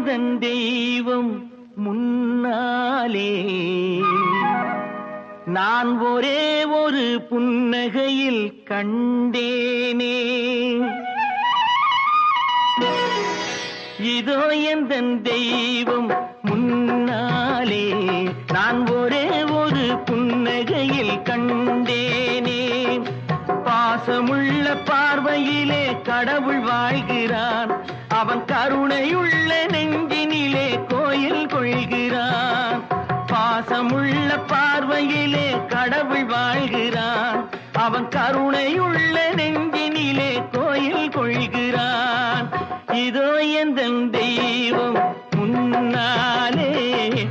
எந்தன் தெய்வம் முன்னாலே நான் ஒரே ஒரு புன்னகையில் கண்டேனே. இதோ எந்தன் தெய்வம் முன்னாலே நான் ஒரே ஒரு புன்னகையில் கண்டேனே. பாசமுள்ள பார்வையிலே கடவுள் வாழ்கிறான், அவன் கருணையுள்ள நெஞ்சினிலே கோயில் கொள்கிறான். பாசமுள்ள பார்வையிலே கடவுள் வாழ்கிறான், அவன் கருணையுள்ள நெஞ்சினிலே கோயில் கொள்கிறான். இதோ எந்தன் தெய்வம் முன்னாலே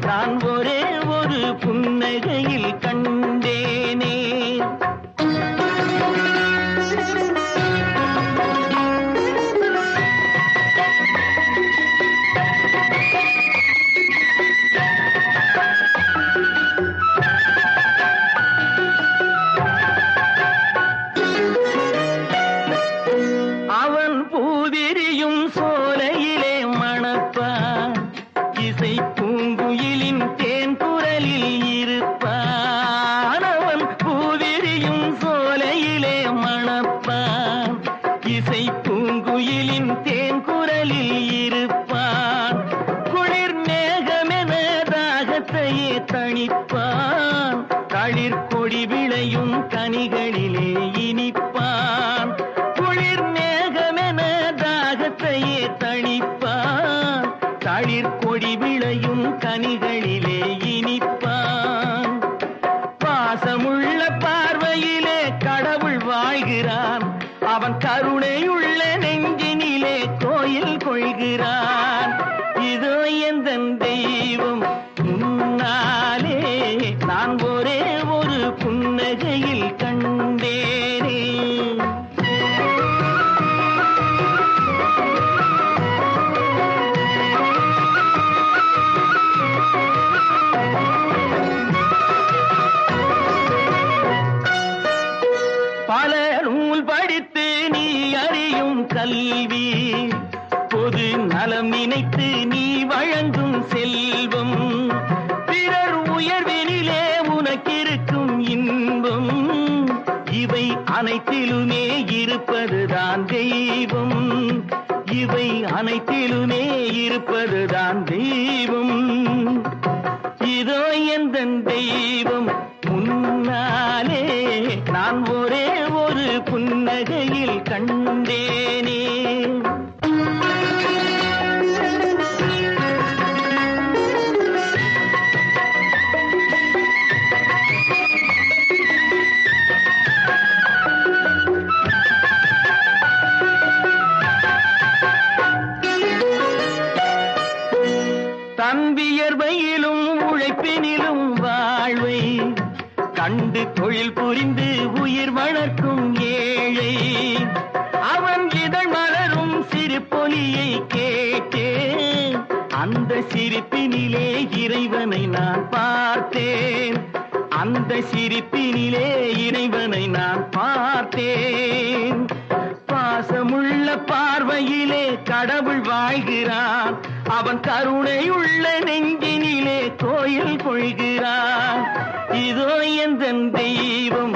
நான் ஒரே ஒரு புன்னகையில் கண்டேனே. அவன் பூவிரியும் சோலையிலே மணப்பான், இசை பூங்குயிலின் தேன் குரலில் இருப்பான். அவன் பூவிரியும் சோலையிலே மணப்பான், இசை பூங்குயிலின் தேன் குரலில் இருப்பான். குளிர் மேகமென தாகத்தையே தணிப்பான், தளிர் கொடி விளையும் கனிகளிலே இனிப்பான். குளிர் மேகமென தாகத்தையே தணிப்பான், தளிர் கொடி விளையும் கனிகளிலே இனிப்பான். பாசமுள்ள பார்வையிலே கடவுள் வாழ்கிறான், அவன் கருணையுள்ள நெஞ்சினிலே கோயில் கொள்கிறான். இதோ எந்தன் தெய்வம் முன்னாலே நான் ஒரே ஒரு புன்னகையில் கண்டேனே. பல நூல் படித்து நீ அறியும் கல்வி, பொது நலம் நினைத்து நீ வழங்கும் செல்வம், பிறர் உயர்வினிலே உனக்கிருக்கும் இன்பம், இவை அனைத்திலுமே இருப்பதுதான் தெய்வம், இவை அனைத்திலுமே இருப்பதுதான் தெய்வம். இதோ எந்தன் தெய்வம் முன்னாலே நான் ஒரே ஒரு புன்னகையில் கண்டேனே. தன்வியர்வையிலும் உழைப்பினிலும் வாழ்வை கண்டு தொழில் புரிந்து உயிர் வளர்க்கும் ஏழை, அவன் இதழ் மலரும் சிறு பொலியை கேட்டேன், அந்த சிரிப்பினிலே இறைவனை நான் பார்த்தேன், அந்த சிரிப்பினிலே இறைவனை நான் பார்த்தேன். பாசமுள்ள பார்வையிலே கடவுள் வாழ்கிறான், அவன் கருணையுள்ள நெஞ்சினிலே கோயில் கொள்கிறான். இதோ எந்தன் தெய்வம்